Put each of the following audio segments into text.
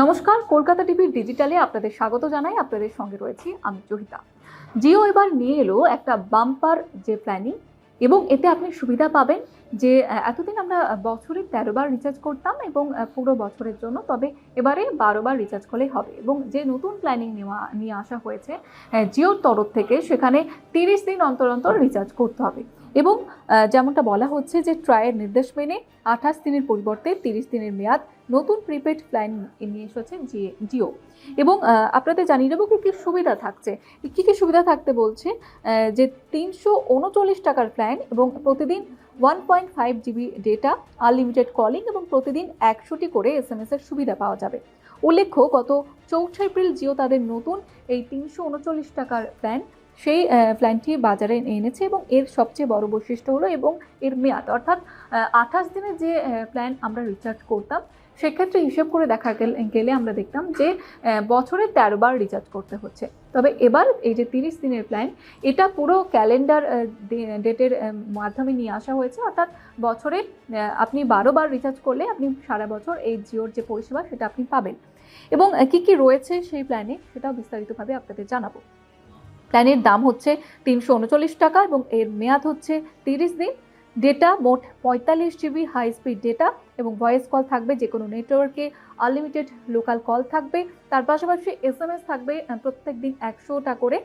নমস্কার, কলকাতা টিভির ডিজিটালে আপনাদের স্বাগত জানাই। আপনাদের সঙ্গে রয়েছি আমি জহিতা। জিও এবার নিয়ে এলো একটা বাম্পার যে প্ল্যানিং, এবং এতে আপনি সুবিধা পাবেন যে এতদিন আমরা বছরে ১৩ বার রিচার্জ করতাম এবং পুরো বছরের জন্য, তবে এবারে ১২ বার রিচার্জ করলেই হবে। এবং যে নতুন প্ল্যানিং নিয়ে আসা হয়েছে জিওর তরফ থেকে, সেখানে ৩০ দিন অন্তর অন্তর রিচার্জ করতে হবে। এবং যেমনটা বলা হচ্ছে যে ট্রায়ের নির্দেশ মেনে ২৮ দিনের পরিবর্তে ৩০ দিনের মেয়াদ নতুন প্রিপেড প্ল্যান নিয়ে এসেছে জিও। এবং আপনাদের জানিয়ে দেবো কী কী সুবিধা থাকছে। কী কী সুবিধা থাকতে বলছে যে ৩৩৯ টাকার প্ল্যান এবং প্রতিদিন 1.5 জিবি ডেটা, আনলিমিটেড কলিং এবং প্রতিদিন ১০০টি করে SMS এর সুবিধা পাওয়া যাবে। উল্লেখ্য, গত ৪ এপ্রিল জিও তাদের নতুন এই ৩৩৯ টাকার সেই প্ল্যানটি বাজারে এনেছে এবং এর সবচেয়ে বড় বৈশিষ্ট্য হলো এবং এর মেয়াদ, অর্থাৎ ২৮ দিনের যে প্ল্যান আমরা রিচার্জ করতাম, সেক্ষেত্রে হিসেব করে দেখা গেলে আমরা দেখতাম যে বছরে ১৩ বার রিচার্জ করতে হচ্ছে। তবে এবার এই যে ৩০ দিনের প্ল্যান, এটা পুরো ক্যালেন্ডার ডেটের মাধ্যমে নিয়ে আসা হয়েছে, অর্থাৎ বছরে আপনি ১২ বার রিচার্জ করলে আপনি সারা বছর এই জিওর যে পরিষেবা সেটা আপনি পাবেন। এবং কী কী রয়েছে সেই প্ল্যানে সেটাও বিস্তারিতভাবে আপনাদের জানাবো। প্ল্যানের দাম হচ্ছে ৩৩৯ টাকা এবং এর মেয়াদ হচ্ছে ৩০ দিন। ডেটা মোট ৪৫ জিবি হাই স্পিড ডেটা এবং ভয়েস কল থাকবে যে কোনো নেটওয়ার্কে, আনলিমিটেড লোকাল কল থাকবে। তার পাশাপাশি SMS থাকবে প্রত্যেক দিন ১০০টা করে।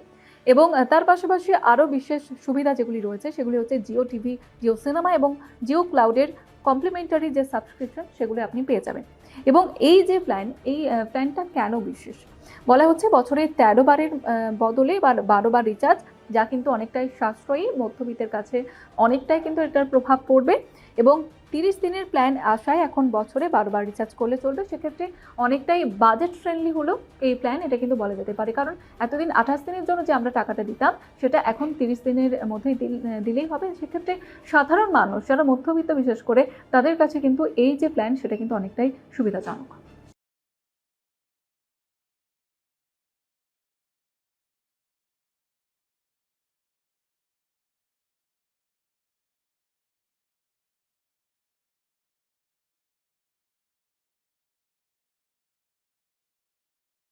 এবং তার পাশাপাশি আরও বিশেষ সুবিধা যেগুলি রয়েছে সেগুলি হচ্ছে জিও টিভি, জিও সিনেমা এবং জিও ক্লাউডের কমপ্লিমেন্টারি যে সাবস্ক্রিপশন সেগুলো আপনি পেয়ে যাবেন। এবং এই যে এই প্ল্যানটা কেন বিশেষ, বলা হচ্ছে বছরে ১৩ বারের বদলে ১২ বার রিচার্জ, যা কিন্তু অনেকটাই সাশ্রয়ী, মধ্যবিত্তের কাছে অনেকটাই কিন্তু এটার প্রভাব পড়বে। এবং ৩০ দিনের প্ল্যান আসায় এখন বছরে ১২ বার রিচার্জ করলে চলবে, সেক্ষেত্রে অনেকটাই বাজেট ফ্রেন্ডলি হলো এই প্ল্যান, এটা কিন্তু বলা যেতে পারে। কারণ এতদিন ২৮ দিনের জন্য যে আমরা টাকাটা দিতাম, সেটা এখন ৩০ দিনের মধ্যেই দিলেই হবে। সেক্ষেত্রে সাধারণ মানুষ যারা মধ্যবিত্ত বিশেষ করে, তাদের কাছে কিন্তু এই যে প্ল্যান সেটা কিন্তু অনেকটাই সুবিধাজনক।